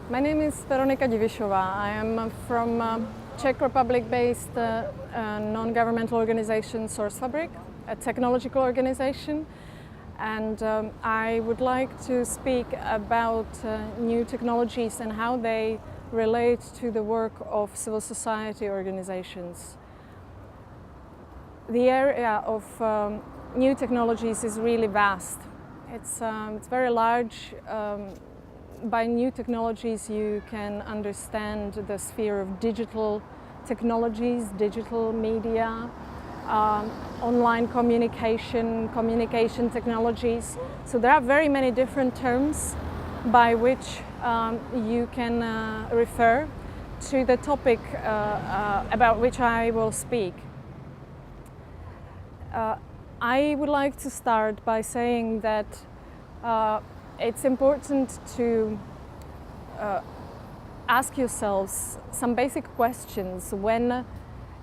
My name is Veronika Divisova. I am from Czech Republic-based non-governmental organization Sourcefabrik, a technological organization, and I would like to speak about new technologies and how they relate to the work of civil society organizations. The area of new technologies is really vast. It's very large. By new technologies, you can understand the sphere of digital technologies, digital media, online communication technologies. So there are very many different terms by which you can refer to the topic about which I will speak. I would like to start by saying that it's important to ask yourselves some basic questions when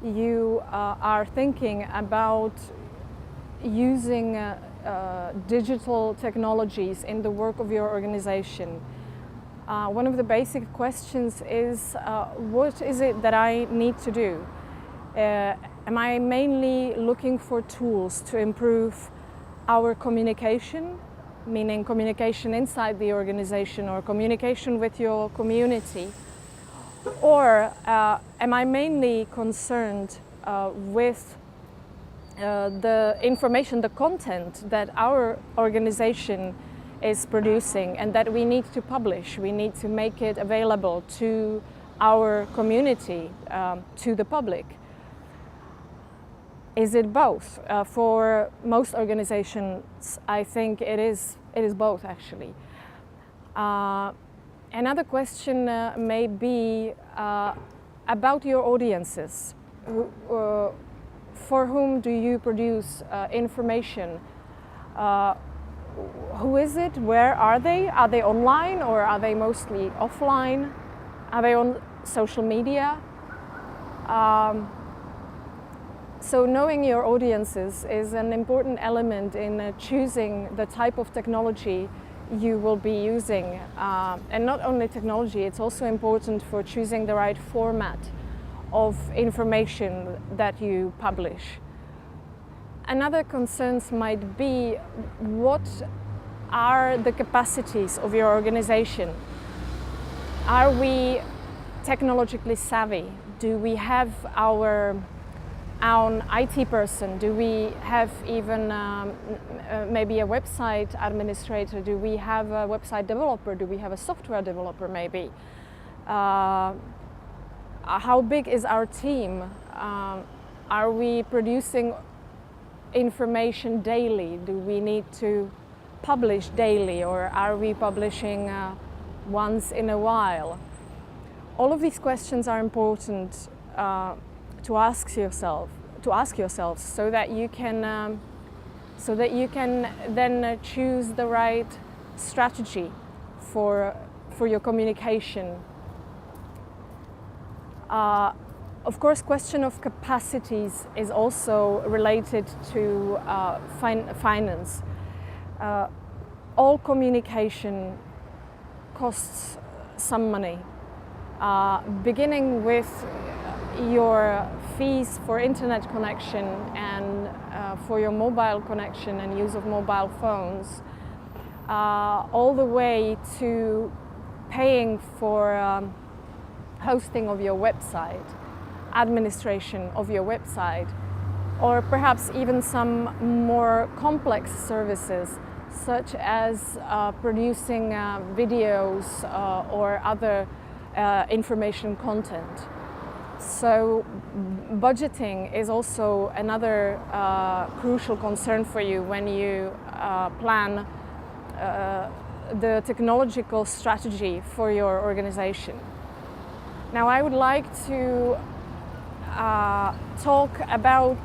you are thinking about using digital technologies in the work of your organization. One of the basic questions is, what is it that I need to do? Am I mainly looking for tools to improve our communication, meaning communication inside the organization or communication with your community? Or am I mainly concerned with the information, the content that our organization is producing and that we need to publish? We need to make it available to our community, to the public. Is it both? For most organizations, I think it is both, actually. Another question may be about your audiences. For whom do you produce information? Who is it? Where are they? Are they online or are they mostly offline? Are they on social media? So knowing your audiences is an important element in choosing the type of technology you will be using. And not only technology, it's also important for choosing the right format of information that you publish. Another concerns might be, what are the capacities of your organization? Are we technologically savvy? Do we have our own IT person? Do we have even maybe a website administrator? Do we have a website developer? Do we have a software developer maybe? How big is our team? Are we producing information daily? Do we need to publish daily, or are we publishing once in a while? All of these questions are important to ask yourselves, so that you can then choose the right strategy for your communication. Of course, question of capacities is also related to finance. All communication costs some money, beginning with your fees for internet connection and for your mobile connection and use of mobile phones, all the way to paying for hosting of your website, administration of your website, or perhaps even some more complex services such as producing videos or other information content. So budgeting is also another crucial concern for you when you plan the technological strategy for your organization. Now, I would like to talk about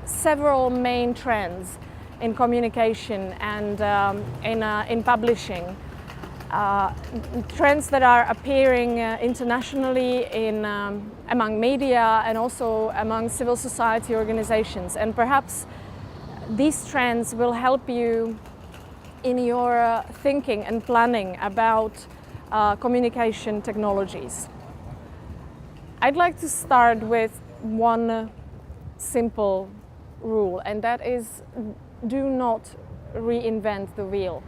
several main trends in communication and in publishing. Trends that are appearing internationally among media and also among civil society organizations. And perhaps these trends will help you in your thinking and planning about communication technologies. I'd like to start with one simple rule, and that is do not reinvent the wheel.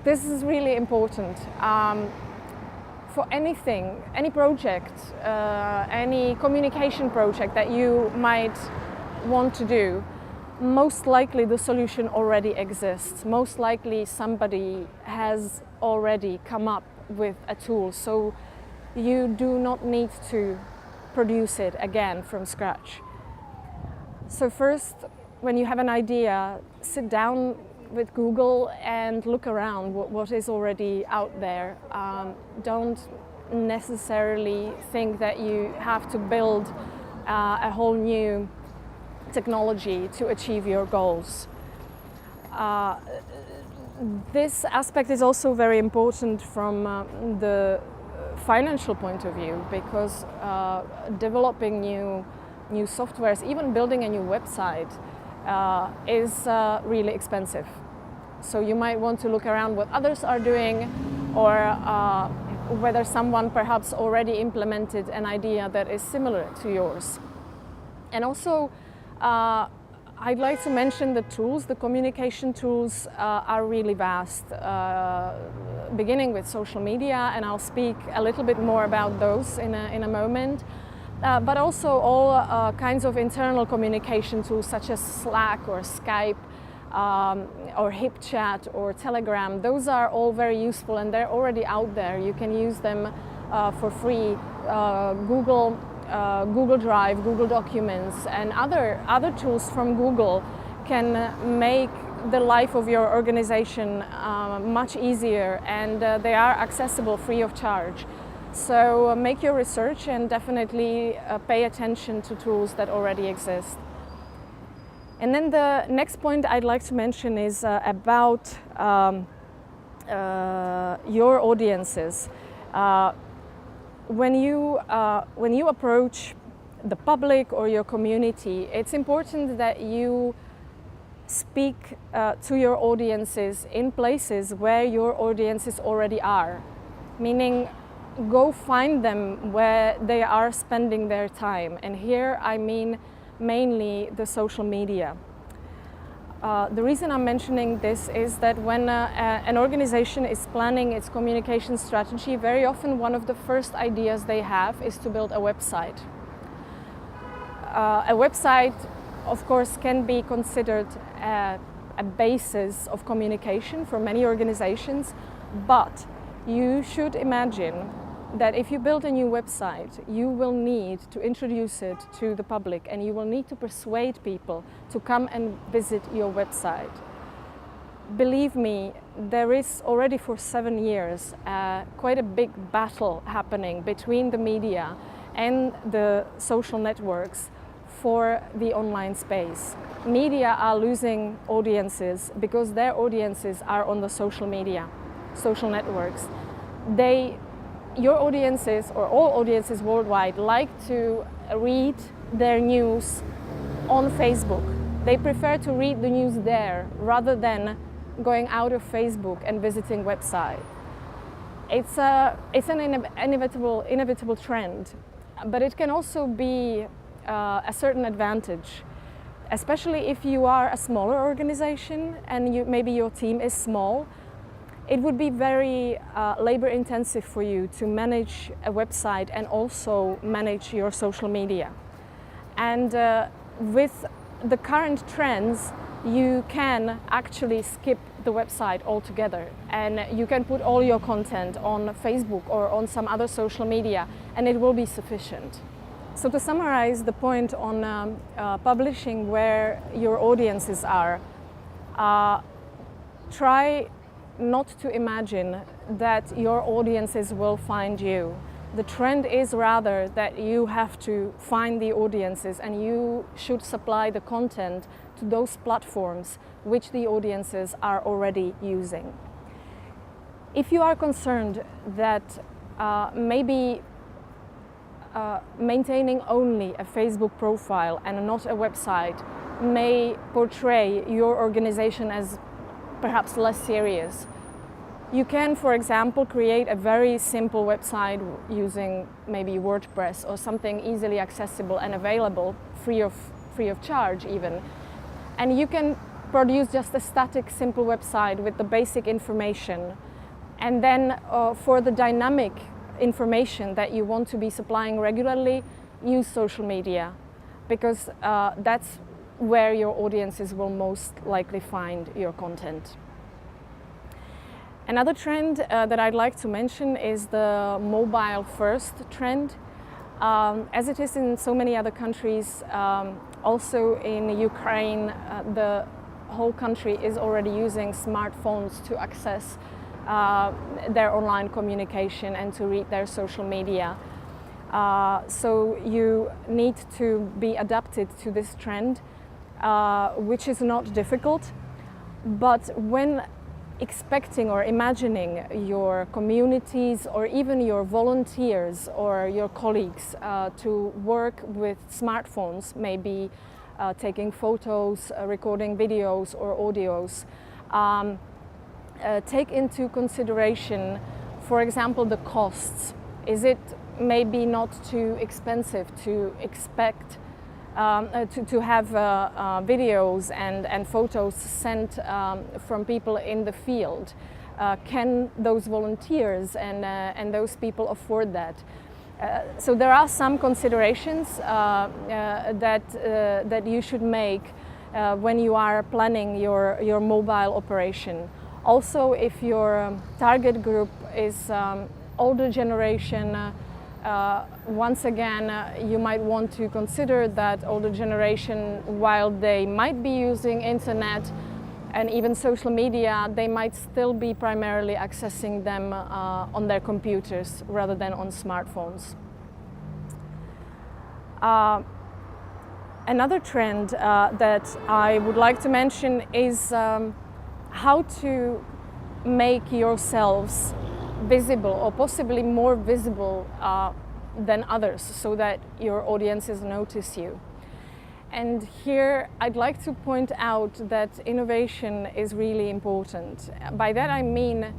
This is really important. For anything, any project, any communication project that you might want to do, most likely the solution already exists. Most likely somebody has already come up with a tool, so you do not need to produce it again from scratch. So first, when you have an idea, sit down with Google and look around what is already out there. Don't necessarily think that you have to build a whole new technology to achieve your goals. This aspect is also very important from the financial point of view, because developing new softwares, even building a new website, is really expensive. So you might want to look around what others are doing, or whether someone perhaps already implemented an idea that is similar to yours. And also, I'd like to mention the tools. The communication tools are really vast, beginning with social media, and I'll speak a little bit more about those in a moment. But also all kinds of internal communication tools such as Slack or Skype or HipChat or Telegram. Those are all very useful, and they're already out there. You can use them for free. Google Drive, Google Documents, and other tools from Google can make the life of your organization much easier, and they are accessible free of charge. So make your research and definitely pay attention to tools that already exist. And then the next point I'd like to mention is about your audiences. When you approach the public or your community, it's important that you speak to your audiences in places where your audiences already are, meaning go find them where they are spending their time. And here I mean mainly the social media. The reason I'm mentioning this is that when an organization is planning its communication strategy, very often one of the first ideas they have is to build a website. A website, of course, can be considered a basis of communication for many organizations, but you should imagine that if you build a new website, you will need to introduce it to the public, and you will need to persuade people to come and visit your website. Believe me, there is already for 7 years quite a big battle happening between the media and the social networks for the online space. Media are losing audiences because their audiences are on the social media, social networks. Your audiences, or all audiences worldwide, like to read their news on Facebook. They prefer to read the news there rather than going out of Facebook and visiting website. It's an inevitable trend, but it can also be a certain advantage, especially if you are a smaller organization and maybe your team is small. It would be very labor intensive for you to manage a website and also manage your social media. And with the current trends, you can actually skip the website altogether, and you can put all your content on Facebook or on some other social media, and it will be sufficient. So to summarize the point on publishing where your audiences are, try not to imagine that your audiences will find you. The trend is rather that you have to find the audiences, and you should supply the content to those platforms which the audiences are already using. If you are concerned that maybe maintaining only a Facebook profile and not a website may portray your organization as perhaps less serious, You can, for example, create a very simple website using maybe WordPress or something easily accessible and available, free of charge even. And you can produce just a static, simple website with the basic information. And then for the dynamic information that you want to be supplying regularly, use social media, because that's where your audiences will most likely find your content. Another trend that I'd like to mention is the mobile first trend. As it is in so many other countries, also in Ukraine, the whole country is already using smartphones to access their online communication and to read their social media. So you need to be adapted to this trend, which is not difficult. But when expecting or imagining your communities or even your volunteers or your colleagues to work with smartphones, maybe taking photos, recording videos or audios, take into consideration, for example, the costs. Is it maybe not too expensive to expect to have videos and photos sent from people in the field? Can those volunteers and those people afford that? So there are some considerations that you should make when you are planning your mobile operation. Also, if your target group is older generation, once again, you might want to consider that older generation, while they might be using internet and even social media, they might still be primarily accessing them on their computers rather than on smartphones. Another trend that I would like to mention is how to make yourselves visible, or possibly more visible than others, so that your audiences notice you. And here I'd like to point out that innovation is really important. By that I mean,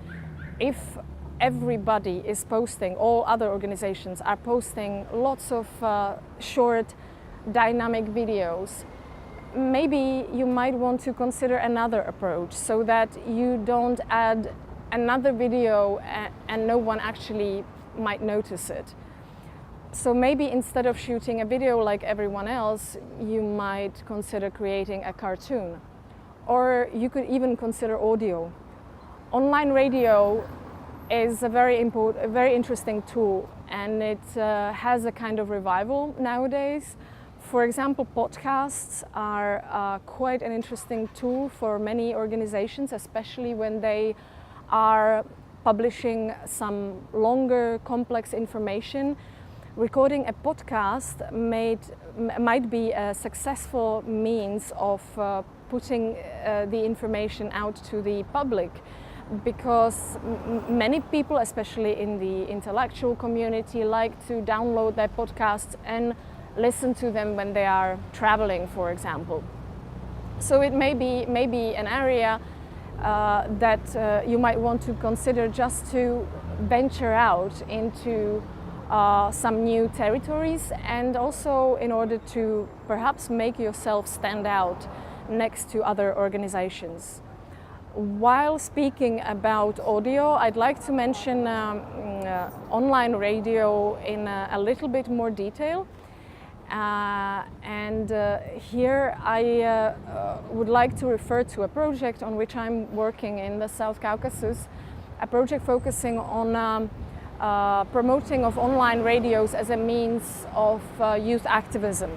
if everybody is posting, all other organizations are posting lots of short dynamic videos, maybe you might want to consider another approach, so that you don't add another video and no one actually might notice it. So maybe instead of shooting a video like everyone else, you might consider creating a cartoon. Or you could even consider audio. Online radio is a very interesting tool, and it has a kind of revival nowadays. For example, podcasts are quite an interesting tool for many organizations, especially when they are publishing some longer, complex information. Recording a podcast might be a successful means of putting the information out to the public, because many people, especially in the intellectual community, like to download their podcasts and listen to them when they are traveling, for example. So it may be an area that you might want to consider, just to venture out into some new territories, and also in order to perhaps make yourself stand out next to other organizations. While speaking about audio, I'd like to mention online radio in a little bit more detail. Here I would like to refer to a project on which I'm working in the South Caucasus, a project focusing on promoting of online radios as a means of youth activism.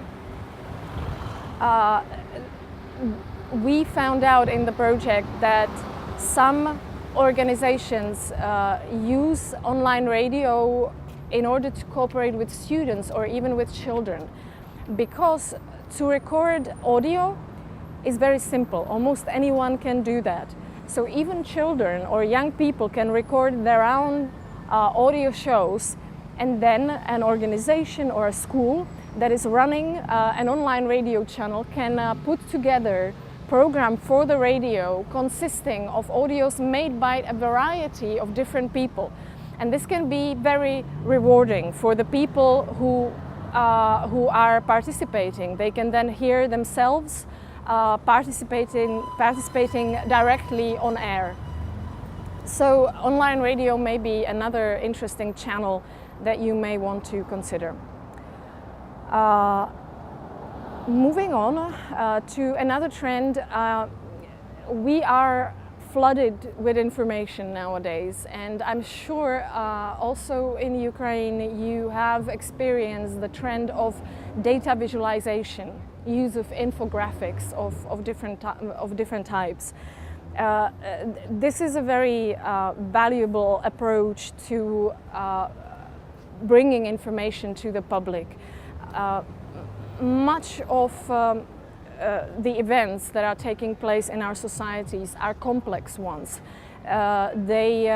We found out in the project that some organizations use online radio in order to cooperate with students or even with children, because to record audio is very simple. Almost anyone can do that. So even children or young people can record their own audio shows, and then an organization or a school that is running an online radio channel can put together program for the radio consisting of audios made by a variety of different people. And this can be very rewarding for the people who are participating. They can then hear themselves participating directly on air. So online radio may be another interesting channel that you may want to consider. Moving on to another trend, we are flooded with information nowadays, and I'm sure also in Ukraine you have experienced the trend of data visualization, use of infographics of different types. This is a very valuable approach to bringing information to the public. Much of the events that are taking place in our societies are complex ones. They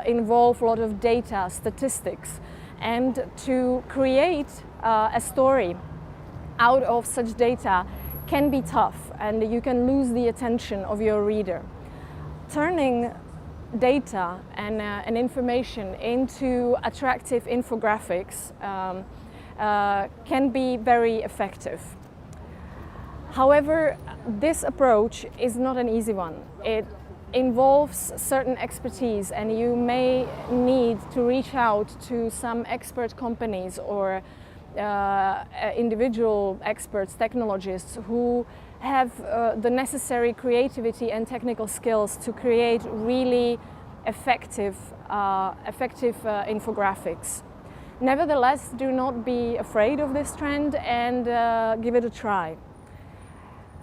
involve a lot of data, statistics, and to create a story out of such data can be tough, and you can lose the attention of your reader. Turning data and information into attractive infographics can be very effective. However, this approach is not an easy one. It involves certain expertise, and you may need to reach out to some expert companies or individual experts, technologists who have the necessary creativity and technical skills to create really effective infographics. Nevertheless, do not be afraid of this trend and give it a try.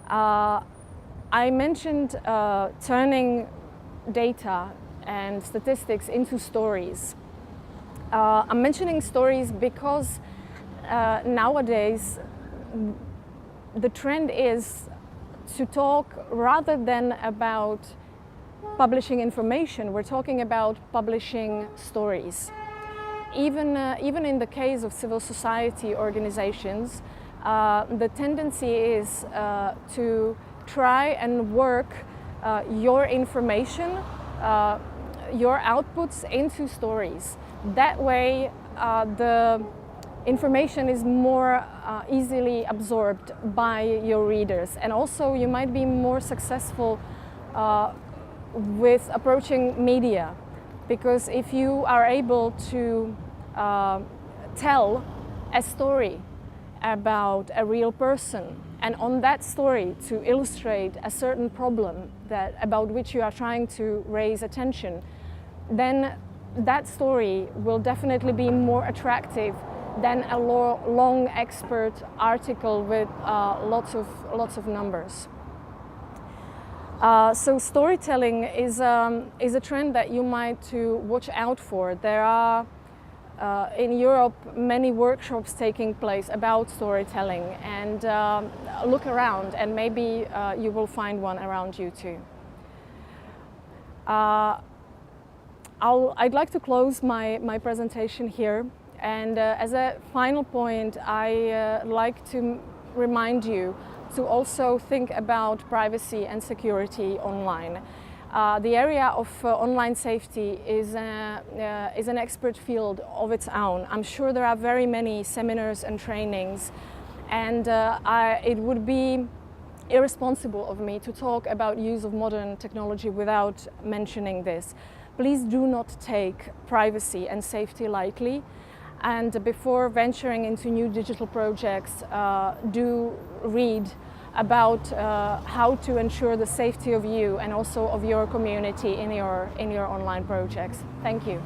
I mentioned turning data and statistics into stories. I'm mentioning stories because nowadays the trend is to talk rather than about publishing information. We're talking about publishing stories. Even in the case of civil society organizations, the tendency is to try and work your information, your outputs into stories. That way the information is more easily absorbed by your readers, and also you might be more successful with approaching media, because if you are able to tell a story about a real person, and on that story to illustrate a certain problem about which you are trying to raise attention, then that story will definitely be more attractive than a long expert article with lots of numbers. So storytelling is a trend that you might to watch out for. There are in Europe many workshops taking place about storytelling, and look around and maybe you will find one around you too. I'd like to close my presentation here, and as a final point I like to remind you to also think about privacy and security online. The area of online safety is an expert field of its own. I'm sure there are very many seminars and trainings, and it would be irresponsible of me to talk about use of modern technology without mentioning this. Please do not take privacy and safety lightly, and before venturing into new digital projects, do read about how to ensure the safety of you and also of your community in your online projects. Thank you.